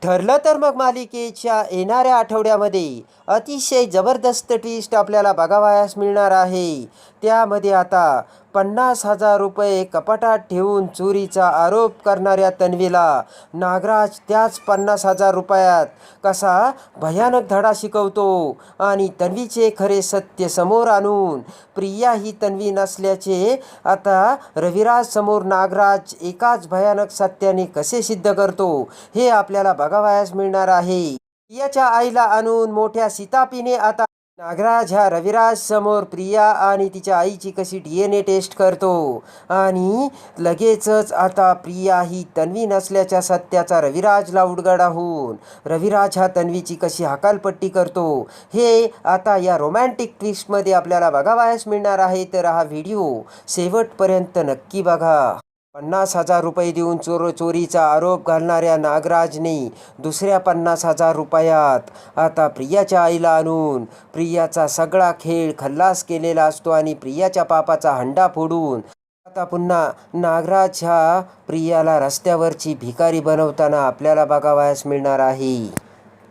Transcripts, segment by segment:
ठरलं तर मग मालिकेच्या येणाऱ्या आठवड्यामध्ये अतिशय जबरदस्त ट्विस्ट आपल्याला बघावयास मिळणार आहे. त्यामध्ये आता 50,000 रुपये कपाटात ठेवून चोरीचा आरोप करणाऱ्या तन्वीला नागराज त्याच 50,000 रुपयात कसा भयानक धडा शिकवतो आणि तन्वीचे खरे सत्य समोर आणून प्रिया ही तन्वी नसल्याचे आता रविराज समोर नागराज एकाच भयानक सत्याने कसे सिद्ध करतो हे आपल्याला बघावयास मिळणार आहे. प्रियाच्या आईला आणून मोठ्या शिताफीने आता नागराज ह्या रविराज समोर प्रिया आणि तिच्या आईची कशी DNA टेस्ट करतो आणि लगेचच आता प्रिया ही तन्वी नसल्याच्या सत्याचा रविराजला उडगडा होऊन रविराज ह्या तन्वीची कशी हकालपट्टी करतो हे आता या रोमॅन्टिक ट्विस्टमध्ये आपल्याला बघावयास मिळणार आहे. तर हा व्हिडिओ शेवटपर्यंत नक्की बघा. 50,000 रुपये देऊन चोरीचा आरोप घालणाऱ्या नागराजने दुसऱ्या 50,000 रुपयात आता प्रियाच्या आईला आणून प्रियाचा सगळा खेळ खल्लास केलेला असतो आणि प्रियाच्या पापाचा हंडा फोडून आता पुन्हा नागराज ह्या प्रियाला रस्त्यावरची भिकारी बनवताना आपल्याला बघावयास मिळणार आहे.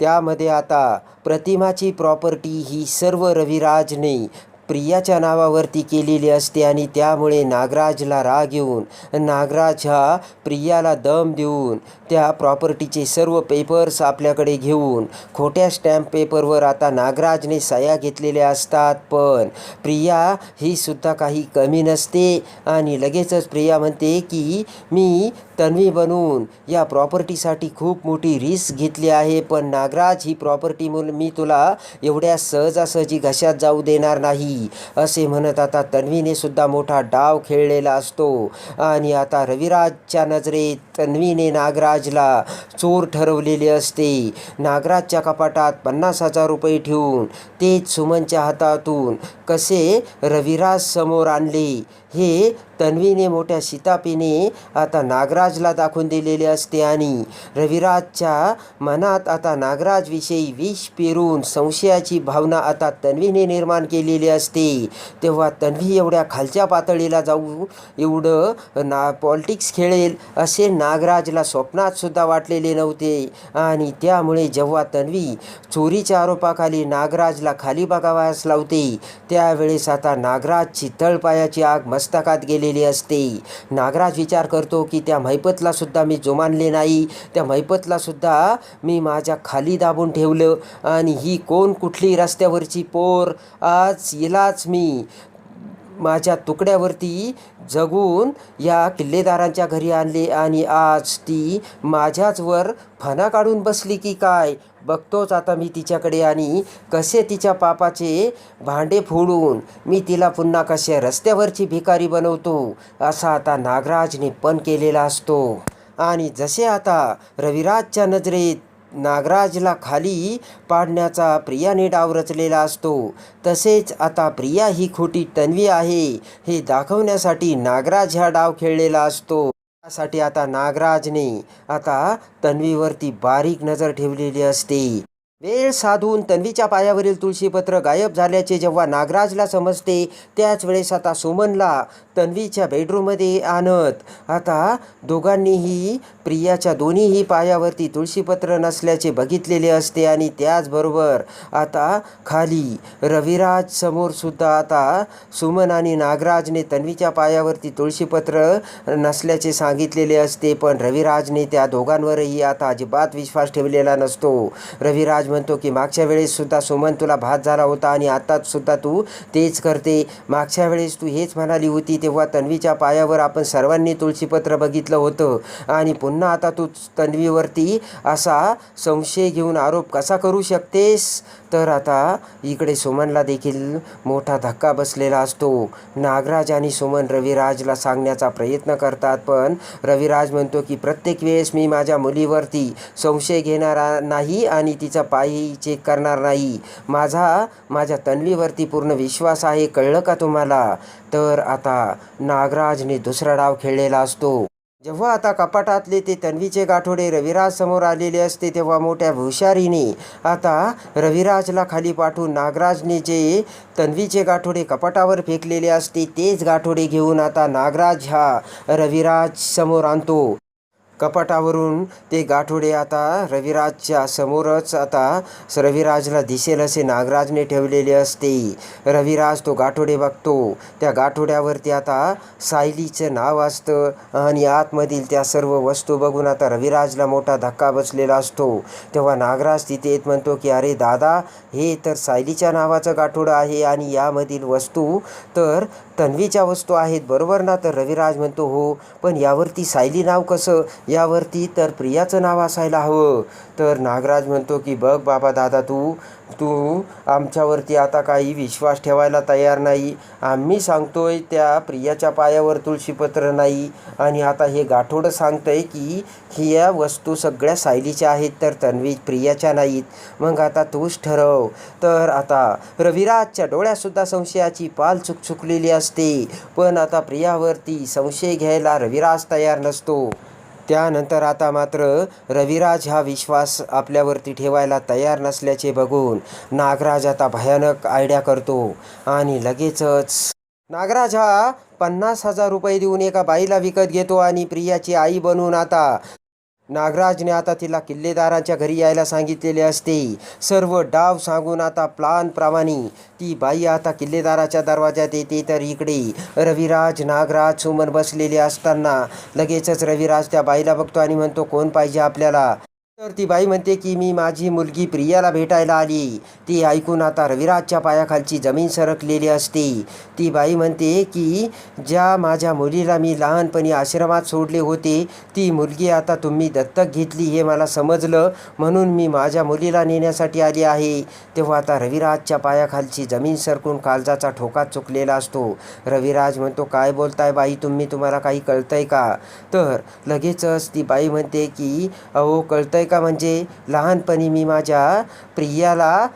त्यामध्ये आता प्रतिमाची प्रॉपर्टी ही सर्व रविराजने प्रियाच्या नावावरती केलेली असते आणि त्यामुळे नागराजला राग येऊन नागराज हा प्रियाला दम देऊन त्या प्रॉपर्टीचे सर्व पेपर्स आपल्याकडे घेऊन खोट्या स्टॅम्प पेपरवर आता नागराजने सह्या घेतलेल्या असतात. पण प्रिया ही सुद्धा काही कमी नसते आणि लगेचच प्रिया म्हणते की मी तन्वी बनून या प्रॉपर्टीसाठी खूप मोठी रिस्क घेतली आहे, पण नागराज ही प्रॉपर्टी मी तुला एवढ्या सहजासहजी घशात जाऊ देणार नाही असे म्हणत आता तन्वीने सुद्धा मोठा डाव खेळलेला असतो आणि आता रविराजच्या नजरेत तन्वीने नागराजला चोर ठरवलेले असते. नागराजच्या कपाटात 50,000 रुपये ठेवून तेच सुमनच्या हातातून कसे रविराज समोर आणले हे तन्वीने मोठ्या शिताफीने आता नागराजला दाखवून दिलेले असते आणि रविराजच्या मनात आता नागराजविषयी विष पेरून संशयाची भावना आता तन्वीने निर्माण केलेली असते. तेव्हा तन्वी एवढ्या खालच्या पातळीला जाऊ एवढं पॉलिटिक्स खेळेल असे नागराजला स्वप्नात सुद्धा वाटलेले नव्हते आणि त्यामुळे जेव्हा तन्वी चोरीच्या आरोपाखाली नागराजला खाली बघावयास लावते त्यावेळेस आता नागराजची तळपायाची आग मस्तकात गेलेली असते. नागराज विचार करतो की त्या महिपतला सुद्धा मी जुमानले नाही, त्या महिपतला सुद्धा मी माझ्या खाली दाबून ठेवलं आणि ही कोण कुठली रस्त्यावरची पोर आज हिलाच मी माझ्या तुकड्यावरती जगून या किल्लेदारांच्या घरी आणले आणि आज ती माझ्याचवर फणा काढून बसली की काय बघतोच आता मी तिच्याकडे आणि कसे तिच्या पापाचे भांडे फोडून मी तिला पुन्हा कसे रस्त्यावरची भिकारी बनवतो असा आता नागराजने पण केलेला असतो. आणि जसे आता रविराजच्या नजरेत नागराजला खाली पाडण्याचा प्रियाने डाव रचलेला असतो तसेच आता प्रिया ही खोटी तन्वी आहे हे दाखवण्यासाठी नागराज हा डाव खेळलेला असतो. त्यासाठी आता नागराजने आता तन्वीवरती बारीक नजर ठेवलेली असते. वेळ साधून तन्वीच्या पायावरील तुळशीपत्र गायब झाल्याचे जेव्हा नागराजला समजते त्याच वेळेस आता सुमनला तन्वीच्या बेडरूममध्ये आणत आता दोघांनीही प्रियाच्या दोन्हीही पायावरती तुळशीपत्र नसल्याचे बघितलेले असते आणि त्याचबरोबर आता खाली रविराज समोर सुद्धा आता सुमन आणि नागराजने तन्वीच्या पायावरती तुळशीपत्र नसल्याचे सांगितलेले असते. पण रविराजने त्या दोघांवरही आता अजिबात विश्वास ठेवलेला नसतो. रविराज म्हणतो की मागच्या वेळेस सुद्धा सुमन तुला भात झाला होता आणि आता सुद्धा तू तेच करते. मागच्या वेळेस तू हेच म्हणाली होती तेव्हा तन्वीच्या पायावर आपण सर्वांनी तुळशीपत्र बघितलं होतं आणि पुन्हा आता तू तन्वीवरती असा संशय घेऊन आरोप कसा करू शकतेस. तर आता इकडे सुमनला देखील मोठा धक्का बसलेला असतो. नागराज आणि सुमन रविराजला सांगण्याचा प्रयत्न करतात पण रविराज म्हणतो की प्रत्येक वेळेस मी माझ्या मुलीवरती संशय घेणार नाही आणि तिचा पायही चेक करणार नाही. माझ्या तन्वीवरती पूर्ण विश्वास आहे, कळलं का तुम्हाला. तर आता नागराजने दुसरा डाव खेळलेला असतो. जेव्हा आता कपाटातले ते तन्वीचे गाठोडे रविराज समोर आलेले असते तेव्हा मोठ्या हुशारीने आता रविराजला खाली पाठवून नागराजने जे तन्वीचे गाठोडे कपाटावर फेकलेले असते तेच गाठोडे घेऊन आता नागराज हा रविराज समोर आणतो. कपाटावरून ते गाठोडे आता रविराजच्या समोरच आता रविराजला दिसेल असे नागराजने ठेवलेले असते. रविराज तो गाठोडे बघतो. त्या गाठोड्यावरती आता सायलीचं नाव असतं आणि आतमधील त्या सर्व वस्तू बघून आता रविराजला मोठा धक्का बसलेला असतो. तेव्हा नागराज तिथे येत म्हणतो की अरे दादा, हे तर सायलीच्या नावाचं गाठोडं आहे आणि यामधील वस्तू तर तन्वीच्या वस्तू आहेत बरोबर ना? तर रविराज म्हणतो हो, पण यावरती सायली नाव कसं? यावरती तर प्रियाचं नाव असायला हवं. तर नागराज म्हणतो की बघ बाबा दादा, तू आमच्यावरती आता काही विश्वास ठेवायला तयार नाही. आम्ही सांगतोय त्या प्रियाच्या पायावर तुळशीपत्र नाही आणि आता हे गाठोडं सांगतंय की ह्या वस्तू सगळ्या सायलीच्या आहेत तर तन्वी प्रियाच्या नाहीत. मग आता तूच ठरव. तर आता रविराजच्या डोळ्यातसुद्धा संशयाची पाल चुकचुकलेली असते, पण आता प्रियावरती संशय घ्यायला रविराज तयार नसतो. त्यानंतर आता मात्र रविराज हा विश्वास आपल्यावरती ठेवायला तयार नसल्याचे बघून नागराज आता भयानक आयडिया करतो आणि लगेचच नागराज हा 50,000 रुपये देऊन एका बाईला विकत घेतो आणि प्रियाची आई बनून आता नागराजने आता तिला किल्लेदारांच्या घरी यायला सांगितलेले असते. सर्व डाव सांगून आता प्लानप्रमाणे ती बाई आता किल्लेदाराच्या दरवाजात येते. तर इकडे रविराज, नागराज, सुमन बसलेले असताना लगेचच रविराज त्या बाईला बघतो आणि म्हणतो कोण पाहिजे आपल्याला? तर ती बाई म्हणते की मी माझी मुलगी प्रियाला भेटायला आली. ती ऐकून आता रविराजच्या पायाखालची जमीन सरकलेली असते. ती बाई म्हणते की ज्या माझ्या मुलीला मी लहानपणी आश्रमात सोडले होते, ती मुलगी आता तुम्ही दत्तक घेतली हे मला समजलं, म्हणून मी माझ्या मुलीला नेण्यासाठी आली आहे. तेव्हा आता रविराजच्या पायाखालची जमीन सरकून काळजाचा ठोका चुकलेला असतो. रविराज म्हणतो काय बोलताय बाई तुम्ही, तुम्हाला काही कळतंय का? तर लगेचच ती बाई म्हणते की अहो कळतंय का, म्हणजे लहानपणी मी माझ्या प्रियाला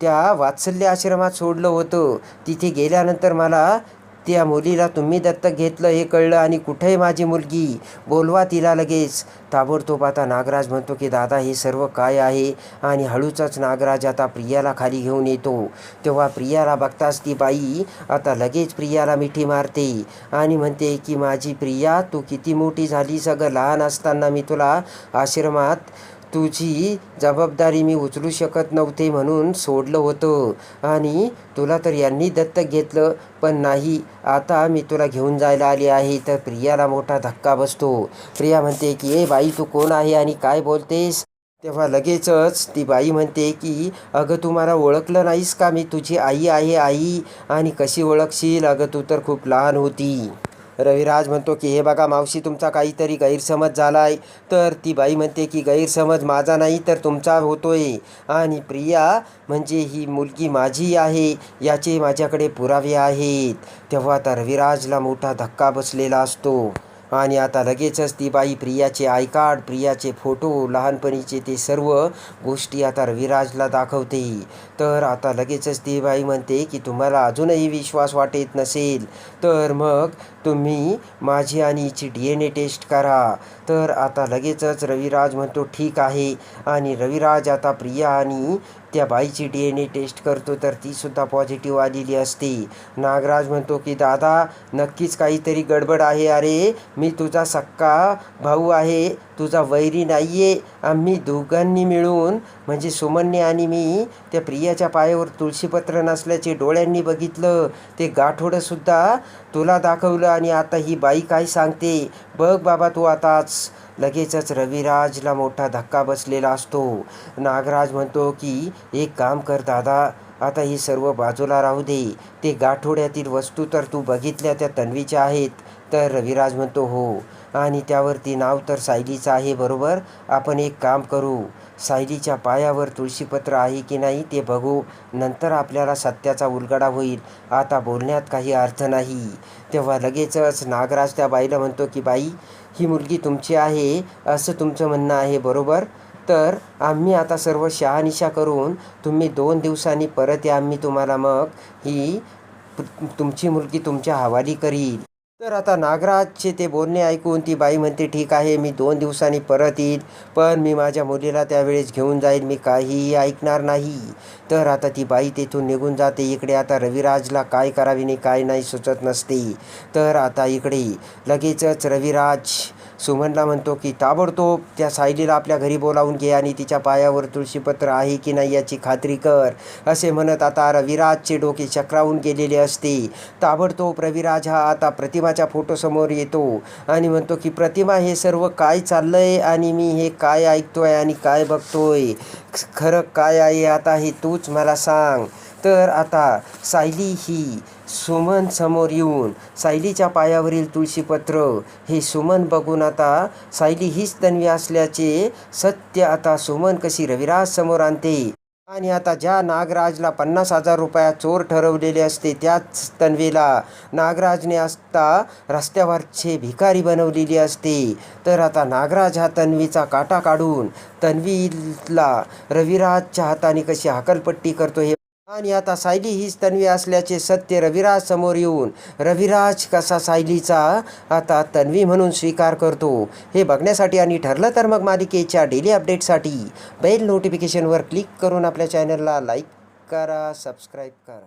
त्या वात्सल्य आश्रमात सोडलं होतं. तिथे गेल्यानंतर मला त्या मुलीला तुम्ही दत्तक घेतलं हे कळलं आणि कुठे माझी मुलगी, बोलवा तिला लगेच. ताबडतोब आता नागराज म्हणतो की दादा हे सर्व काय आहे? आणि हळूच नागराज आता प्रियाला खाली घेऊन येतो. तेव्हा प्रियाला बघताच ती बाई आता लगेच प्रियाला मिठी मारते आणि म्हणते की माझी प्रिया, तू किती मोठी झाली. सगळं लहान असताना मी तुला आश्रमात तुझी जबाबदारी मी उचलू शकत नव्हते म्हणून सोडलं होतं आणि तुला तर यांनी दत्तक घेतलं, पण नाही, आता मी तुला घेऊन जायला आली आहे. तर प्रियाला मोठा धक्का बसतो. प्रिया म्हणते की ए बाई, तू कोण आहे आणि काय बोलतेस? तेव्हा लगेचच ती बाई म्हणते की अगं तू मला ओळखलं नाहीस का? मी तुझी आई आहे आई. आणि कशी ओळखशील, अगं तू तर खूप लहान होती. रविराज म्हणतो की हे बघा मावशी, तुमचा काहीतरी गैरसमज झाला आहे. तर ती बाई म्हणते की गैरसमज माझा नाही तर तुमचा होतोय आणि प्रिया म्हणजे ही मुलगी माझी आहे याचे माझ्याकडे पुरावे आहेत. तेव्हा आता रविराजला मोठा धक्का बसलेला असतो आणि आता लगेचच ती बाई प्रियाचे आय कार्ड, प्रियाचे फोटो, लहानपणीचे ते सर्व गोष्टी आता रविराजला दाखवते. तर आता लगेचच ती बाई म्हणते की तुम्हाला अजूनही विश्वास वाटत नसेल तर मग तुम्ही माझी आणि हिची DNA टेस्ट करा. तर आता लगेचच रविराज म्हणतो ठीक आहे आणि रविराज आता प्रिया आणि त्या बाईची DNA टेस्ट करतो. तर तीसुद्धा पॉझिटिव्ह आलेली असते. नागराज म्हणतो की दादा नक्कीच काहीतरी गडबड आहे. अरे मी तुझा सक्का भाऊ आहे, तुझा वैरी नाही आहे. आम्ही दोघांनी मिळून म्हणजे सुमनने आणि मी त्या प्रियाच्या पायावर तुळशीपत्र नसल्याचे डोळ्यांनी बघितलं. ते गाठोडंसुद्धा तुला दाखवलं आणि आता ही बाई काय सांगते बघ बाबा तू आताच. लगेचच रविराजला मोठा धक्का बसलेला असतो. नागराज म्हणतो की एक काम कर दादा, आता ही सर्व बाजूला राहू दे. ते गाठोड्यातील वस्तू तर तू बघितल्या त्या तन्वीच्या आहेत. तर रविराज म्हणतो हो, आणि त्यावरती नाव तर सायलीचं आहे बरोबर. आपण एक काम करू, सायलीच्या पायावर तुळशीपत्र आहे की नाही ते बघू, नंतर आपल्याला सत्याचा उलगडा होईल. आता बोलण्यात काही अर्थ नाही. तेव्हा लगेचच नागराज त्या बाईला म्हणतो की बाई, ही मुलगी तुमची आहे असं तुमचं म्हणणं आहे बरोबर. तर आम्ही आता सर्व शहानिशा करून तुम्ही 2 दिवसांनी परत या, आम्ही तुम्हाला मग ही तुमची मुलगी तुमच्या हवाली करील. तर आता नागराजचे ते बोलणे ऐकून ती बाई म्हणते ठीक आहे, मी 2 दिवसांनी परत येईल, पण मी माझ्या मुलीला त्यावेळेस घेऊन जाईल, मी काहीही ऐकणार नाही. तर आता ती बाई तेथून निघून जाते. इकडे आता रविराजला काय करावे आणि काय नाही सुचत नसते. तर आता इकडे लगेचच रविराज सुमनला म्हणतो की ताबडतोब त्या सायलीला आपल्या घरी बोलावून घे आणि तिच्या पायावर तुळशीपत्र आहे की नाही याची खात्री कर. असे म्हणत आता रविराजचे डोके चक्रावून गेलेले असते. ताबडतोब रविराज हा आता प्रतिमाच्या फोटोसमोर येतो आणि म्हणतो की प्रतिमा, हे सर्व काय चाललंय आणि मी हे काय ऐकतोय आणि काय बघतोय? खरं काय आहे आता हे तूच मला सांग. तर आता सायली ही सुमन समोर येऊन सायलीच्या पायावरील तुळशीपत्र हे सुमन बघून आता सायली हीच तन्वी असल्याचे सत्य आता सुमन कशी रविराज समोर आणते. आणि आता ज्या नागराजला 50,000 रुपयात चोर ठरवलेले असते त्याच तन्वीला नागराजने असता रस्त्यावरचे भिकारी बनवलेली असते. तर आता नागराज हा तन्वीचा काटा काढून तन्वीला रविराजच्या हाताने कशी हकलपट्टी करतो हे. आणि आता सायली हीच तन्वी असल्याचे सत्य रविराज समोर येऊन रविराज कसा सायलीचा आता तन्वी म्हणून स्वीकार करतो हे बघण्यासाठी आणि ठरलं तर मग मालिकेच्या डेली अपडेटसाठी बेल नोटिफिकेशनवर क्लिक करून आपल्या चॅनलला लाईक करा, सबस्क्राईब करा.